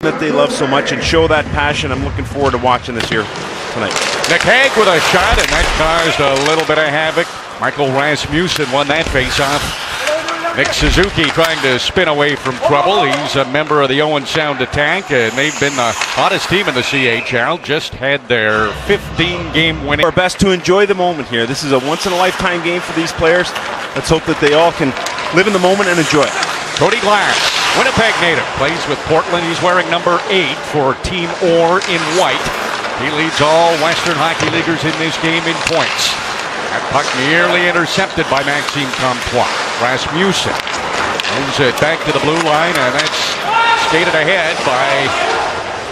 that they love so much and show that passion. I'm looking forward to watching this here tonight. Nick Hague with a shot, and that caused a little bit of havoc. Michael Rasmussen won that faceoff. Nick Suzuki trying to spin away from trouble. He's a member of the Owen Sound Attack, and they've been the hottest team in the CHL. Just had their 15-game winning. Our best to enjoy the moment here. This is a once-in-a-lifetime game for these players. Let's hope that they all can live in the moment and enjoy it. Cody Glass, Winnipeg native, plays with Portland. He's wearing number 8 for Team Orr in white. He leads all Western Hockey Leaguers in this game in points. That puck nearly intercepted by Maxime Comtois. Rasmussen moves it back to the blue line, and that's skated ahead by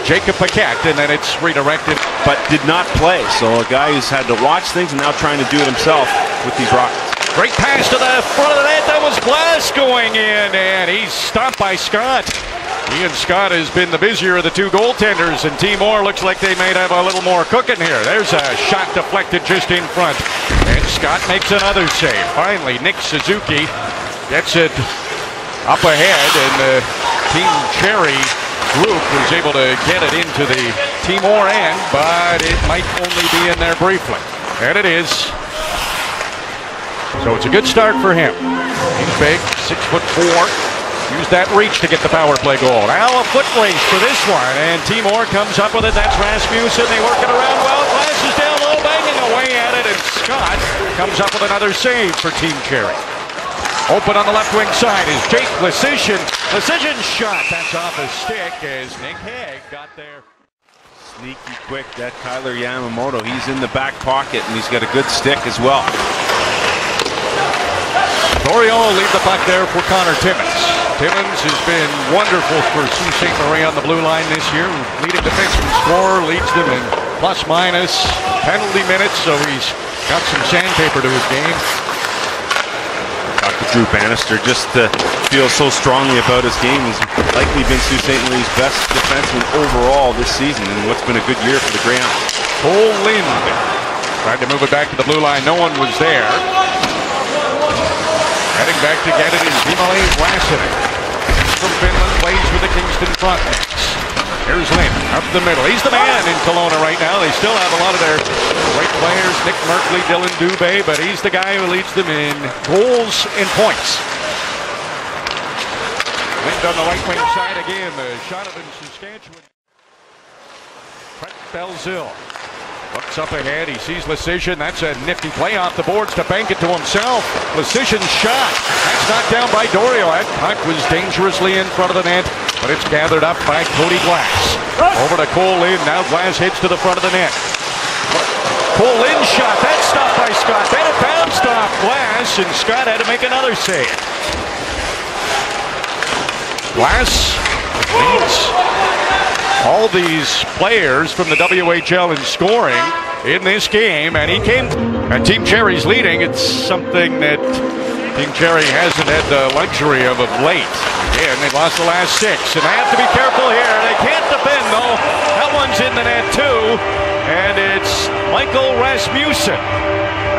Jacob Paquette, and then it's redirected. But did not play, so a guy who's had to watch things and now trying to do it himself with these Rockets. Great pass to the front of the net. That was Glass going in, and he's stopped by Scott. Ian Scott has been the busier of the two goaltenders, and Team Orr looks like they may have a little more cooking here. There's a shot deflected just in front, and Scott makes another save. Finally, Nick Suzuki gets it up ahead, and the Team Cherry group was able to get it into the Team Orr end, but it might only be in there briefly. And it is. So it's a good start for him. He's big, 6'4". Use that reach to get the power play goal. Now a foot race for this one, and Team Orr comes up with it. That's Rasmussen. They work it around well. Glass is down low, banging away at it, and Scott comes up with another save for Team Cherry. Open on the left wing side is Jake Lecision. Lecision shot. That's off a stick as Nick Hague got there. Sneaky quick, that Kyler Yamamoto. He's in the back pocket, and he's got a good stick as well. Dorion will leave the puck there for Connor Timmins. Timmins has been wonderful for Sault Ste. Marie on the blue line this year. Leading defenseman scorer, leads them in plus-minus penalty minutes, so he's got some sandpaper to his game. Dr. Drew Bannister just feels so strongly about his game. He's likely been Sault Ste. Marie's best defenseman overall this season, and what's been a good year for the Greyhounds. Cole Lind tried to move it back to the blue line. No one was there. Heading back to get it is Imre Rasmussen. From Finland, plays with the Kingston Frontenacs. Here's Lind up the middle. He's the man in Kelowna right now. They still have a lot of their great players, Nick Merkley, Dylan Dubé, but he's the guy who leads them in goals and points. Lind on the right wing side again. The shot of in Saskatchewan. Trent Belzil looks up ahead. He sees Lecision. That's a nifty play off the boards to bank it to himself. Lecision's shot. That's knocked down by Dorio. That puck was dangerously in front of the net, but it's gathered up by Cody Glass. Over to Cole Lind. Now Glass hits to the front of the net. Cole Lind's shot. That's stopped by Scott. Then it bounced off Glass, and Scott had to make another save. Glass leads all these players from the WHL in scoring in this game, and and Team Cherry's leading. It's something that Team Cherry hasn't had the luxury of late. Again, they've lost the last 6, and they have to be careful here. They can't defend, though. That one's in the net, too, and it's Michael Rasmussen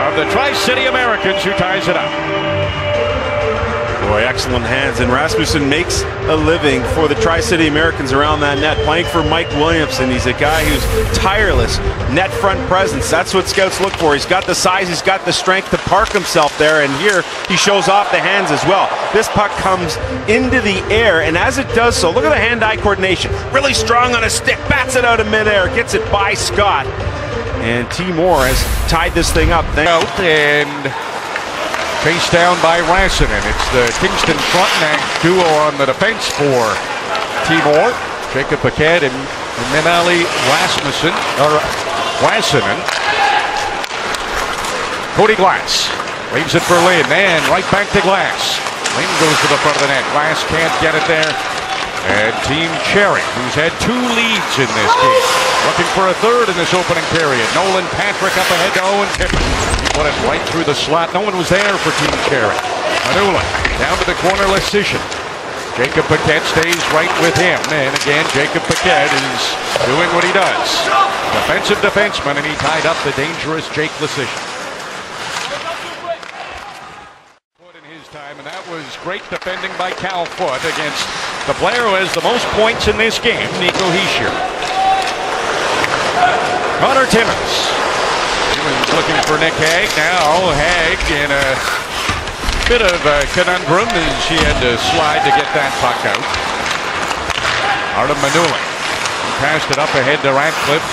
of the Tri-City Americans who ties it up. Boy, excellent hands, and Rasmussen makes a living for the Tri-City Americans around that net, playing for Mike Williamson. He's a guy who's tireless, net front presence. That's what scouts look for. He's got the size, he's got the strength to park himself there, and here he shows off the hands as well. This puck comes into the air, and as it does so, look at the hand-eye coordination. Really strong on a stick, bats it out of midair, gets it by Scott, and Team Orr has tied this thing up. Out and chased down by Rasmussen. It's the Kingston Frontenac duo on the defense for Team Orr. Jacob Paquette and Minali Rasmussen. Cody Glass leaves it for Lind, and right back to Glass. Lind goes to the front of the net. Glass can't get it there. And Team Cherry, who's had 2 leads in this game, looking for a third in this opening period. Nolan Patrick up ahead to Owen Tippett. He put it right through the slot. No one was there for Team Cherry. Manula down to the corner, Lecision. Jacob Paquette stays right with him. And again, Jacob Paquette is doing what he does. Defensive defenseman, and he tied up the dangerous Jake Lecision. Time, and that was great defending by Cal Foote against the player who has the most points in this game, Nico Hischier. Connor Timmins. He was looking for Nick Hague. Now Hague in a bit of a conundrum as she had to slide to get that puck out. Artem Manula passed it up ahead to Ratcliffe.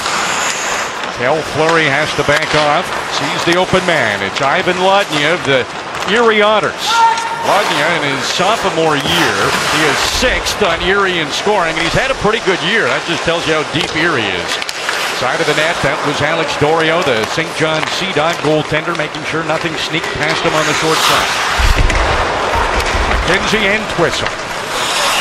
Kel Fleury has to back off. Sees the open man. It's Ivan Lodnia of the Erie Otters. Lodnia in his sophomore year, he is 6th on Erie in scoring, and he's had a pretty good year. That just tells you how deep Erie is. Side of the net, that was Alex Dorio, the St. John Sea Dog goaltender, making sure nothing sneaked past him on the short side. Mackenzie Entwistle.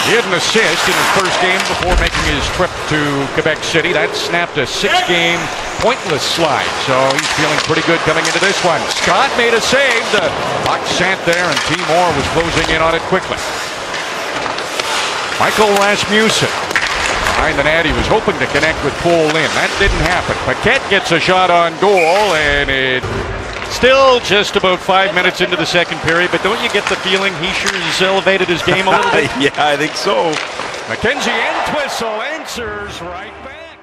He had an assist in his first game before making his trip to Quebec City. That snapped a 6-game pointless slide, so he's feeling pretty good coming into this one. Scott made a save. The puck sat there, and T. Moore was closing in on it quickly. Michael Rasmussen behind the net. He was hoping to connect with Paul Lynn. That didn't happen. Paquette gets a shot on goal, and it still just about 5 minutes into the second period, but don't you get the feeling Hischier's elevated his game a little bit? Yeah, I think so. Mackenzie Entwistle answers right back.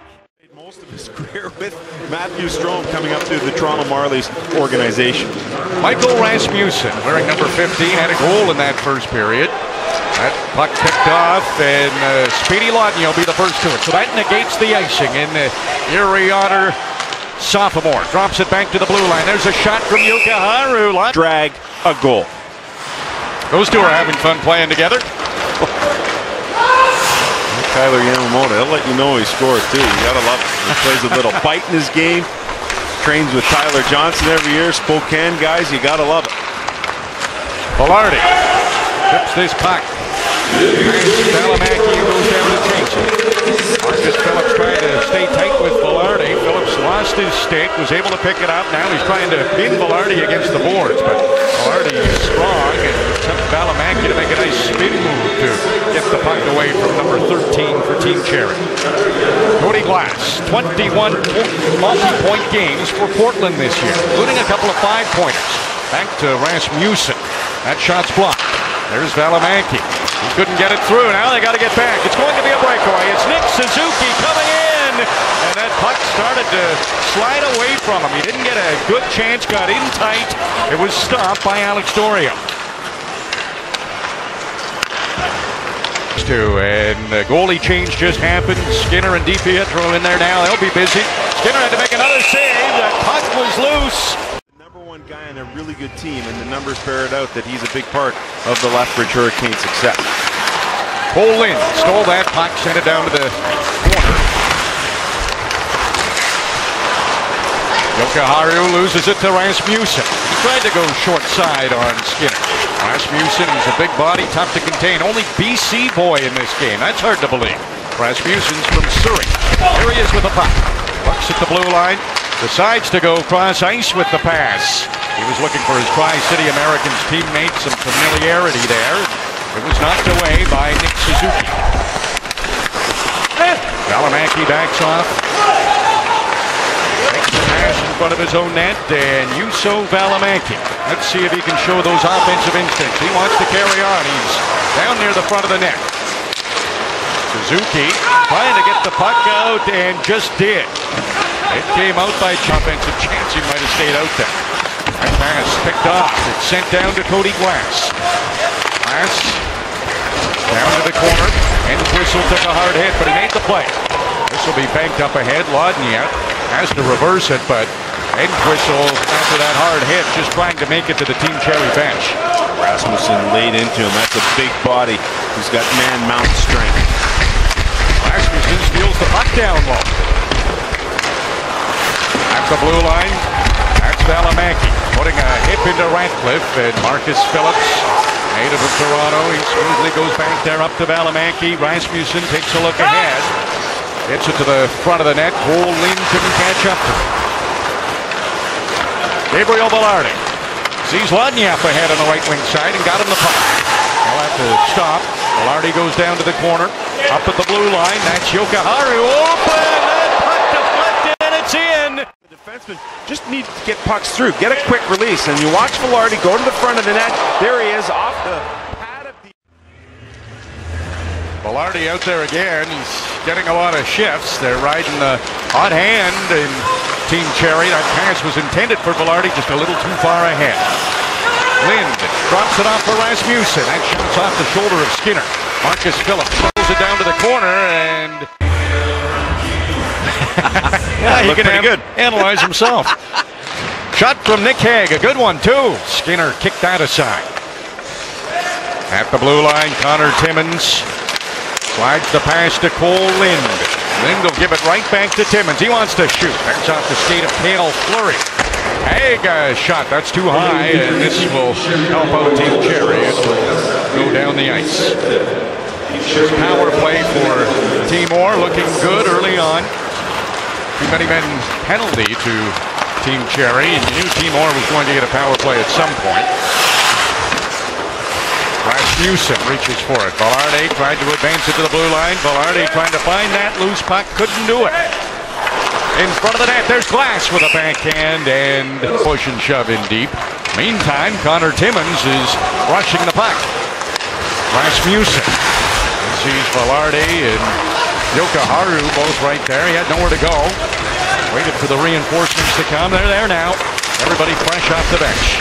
Most of his career with Matthew Strome coming up through the Toronto Marlies organization. Michael Rasmussen, wearing number 15, had a goal in that first period. That puck picked off, and Speedy Lodney will be the first to it. So that negates the icing, and the Erie Otter sophomore drops it back to the blue line. There's a shot from Yuka Haru. Drag a goal. Those two are having fun playing together. Tyler Yamamoto, he'll let you know he scores too. You gotta love it. He plays a little bite in his game. Trains with Tyler Johnson every year. Spokane guys, you gotta love it. Velarde tips this puck. Valimaki goes down to change it. Marcus Phillips trying to stay tight with Velarde. Phillips lost his stick, was able to pick it up. Now he's trying to pin Velarde against the boards, but Velarde is strong, and it's up to Valimaki to make a nice spin move to get the puck away from number 13 for Team Cherry. Cody Glass, 21 multi-point games for Portland this year, including a couple of 5-pointers. Back to Rasmussen. That shot's blocked. There's Valimaki. He couldn't get it through. Now they got to get back. It's going to be a breakaway. It's Nick Suzuki coming in. And that puck started to slide away from him. He didn't get a good chance. Got in tight. It was stopped by Alex Dorio. And the goalie change just happened. Skinner and DiPietro in there now. They'll be busy. Skinner had to make another save. That puck was loose. Guy on a really good team, and the numbers bear it out that he's a big part of the Lethbridge Hurricanes' success. Paul Lynn stole that puck, sent it down to the corner. Yuka Haru loses it to Rasmussen. He tried to go short side on Skinner. Rasmussen is a big body, tough to contain. Only BC boy in this game. That's hard to believe. Rasmussen's from Surrey. Here he is with the puck. Looks at the blue line. Decides to go cross ice with the pass. He was looking for his Tri-City Americans teammate, some familiarity there. It was knocked away by Nick Suzuki. Valimaki backs off. Takes the pass in front of his own net, and Juuso Valimaki. Let's see if he can show those offensive instincts. He wants to carry on. He's down near the front of the net. Suzuki trying to get the puck out, and just did. It came out by offensive chance. He might have stayed out there. That pass picked off. It's sent down to Cody Glass. Glass down to the corner. Entwistle took a hard hit, but he made the play. This will be banked up ahead. Lodnia has to reverse it, but Entwistle, after that hard hit, just trying to make it to the Team Cherry bench. Rasmussen laid into him. That's a big body who's got man-mount strength. Rasmussen steals the puck down low. At the blue line, that's Valimaki putting a hip into Ratcliffe, and Marcus Phillips, native of Toronto, he smoothly goes back there up to Valimaki. Rasmussen takes a look ahead, hits it to the front of the net. Paul Lynn couldn't catch up to it. Gabriel Velarde sees Lodniak ahead on the right wing side and got him the puck. He'll have to stop. Velarde goes down to the corner, up at the blue line. That's Yuka Haru. Open! That puck deflected, and it's in! The defenseman just needs to get pucks through, get a quick release, and you watch Velarde go to the front of the net. There he is, off the pad of the... Velarde out there again. He's getting a lot of shifts. They're riding the hot hand in Team Cherry. That pass was intended for Velarde, just a little too far ahead. Lind drops it off for Rasmussen. That shot's off the shoulder of Skinner. Marcus Phillips throws it down to the corner, and yeah, he can good. Analyze himself. Shot from Nick Hague, a good one too. Skinner kicked that aside. At the blue line, Connor Timmins slides the pass to Cole Lind. Lind will give it right back to Timmins. He wants to shoot. That's off the skate of Cale Fleury. Hague shot. That's too high, and this will help out Team Cherry. It will go down the ice. Power play for Timor, looking good early on. Too many men penalty to Team Cherry, and you knew Timor was going to get a power play at some point. Rasmussen reaches for it. Velarde tried to advance it to the blue line. Velarde trying to find that loose puck, couldn't do it. In front of the net, there's Glass with a backhand and push and shove in deep. Meantime, Connor Timmins is rushing the puck. Rasmussen sees Velarde and Yokoharu both right there. He had nowhere to go. Waited for the reinforcements to come. They're there now. Everybody fresh off the bench.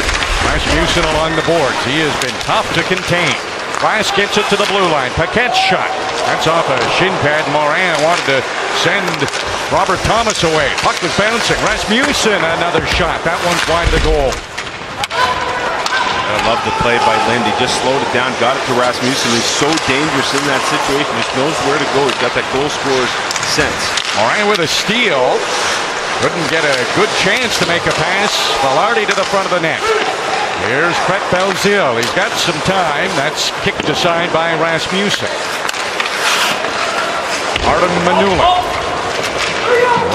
Rasmussen along the boards. He has been tough to contain. Glass gets it to the blue line. Paquette's shot. That's off a shin pad. Morin wanted to send Robert Thomas away. Puck was bouncing. Rasmussen, another shot. That one's wide of the goal. I love the play by Lind. He just slowed it down, got it to Rasmussen. He's so dangerous in that situation. He just knows where to go. He's got that goal scorer's sense. Morin with a steal. Couldn't get a good chance to make a pass. Velarde to the front of the net. Here's Brett Belzile. He's got some time. That's kicked aside by Rasmussen. Artem Manula.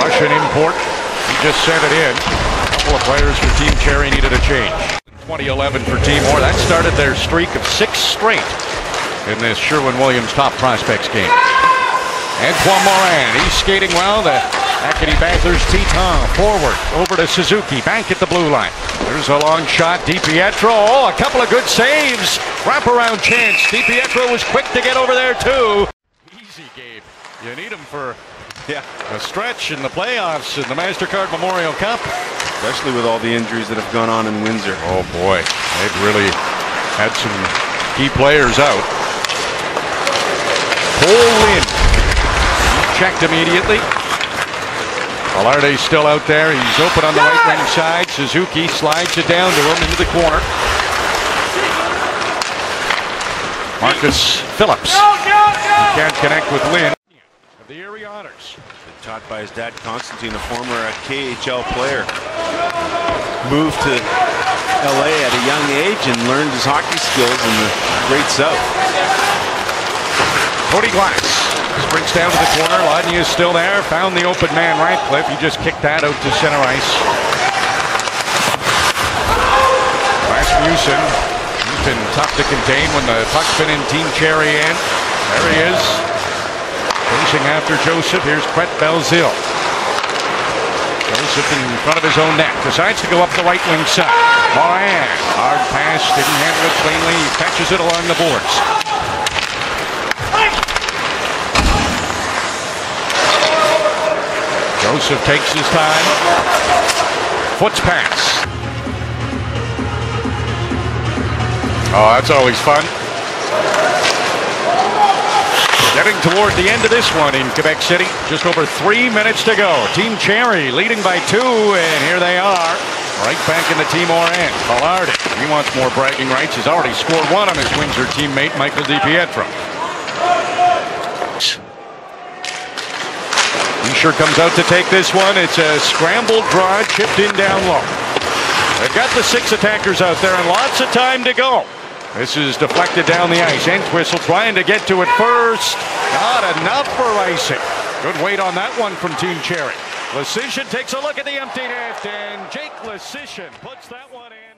Russian import. He just sent it in. A couple of players for Team Cherry needed a change. 2011 for Timor. That started their streak of 6 straight in this Sherwin-Williams Top Prospects Game. Antoine Morin. He's skating well. The Acadie Panthers Titan forward over to Suzuki, back at the blue line. There's a long shot. DiPietro, a couple of good saves. Wraparound chance. DiPietro was quick to get over there too. Easy, Gabe. You need him for a stretch in the playoffs in the MasterCard Memorial Cup. Especially with all the injuries that have gone on in Windsor. Oh boy, they've really had some key players out. Cole Lind. Checked immediately. Velarde's still out there. He's open on the right wing side. Suzuki slides it down to him into the corner. Marcus Phillips. He can't connect with Lind. The Erie Otters. Taught by his dad, Constantine, a former KHL player. Moved to LA at a young age and learned his hockey skills in the Great South. Cody Glass sprints down to the corner. Ladny is still there. Found the open man, Ratcliffe. He just kicked that out to center ice. Rasmussen, he's been tough to contain when the puck's been in Team Cherry end. There he is. Chasing after Joseph. Here's Brett Belzile. Joseph in front of his own net. Decides to go up the right wing side. Morin. Hard pass. Didn't handle it cleanly. He catches it along the boards. Joseph takes his time. Foot's pass. Oh, that's always fun. Getting toward the end of this one in Quebec City. Just over 3 minutes to go. Team Cherry leading by 2, and here they are. Right back in the Timor end. Velarde, he wants more bragging rights. He's already scored 1 on his Windsor teammate, Michael DiPietro. He sure comes out to take this one. It's a scrambled draw, chipped in down low. They've got the 6 attackers out there and lots of time to go. This is deflected down the ice. Entwistle trying to get to it first. Not enough for icing. Good weight on that one from Team Cherry. Lasician takes a look at the empty net, and Jake Lasician puts that one in.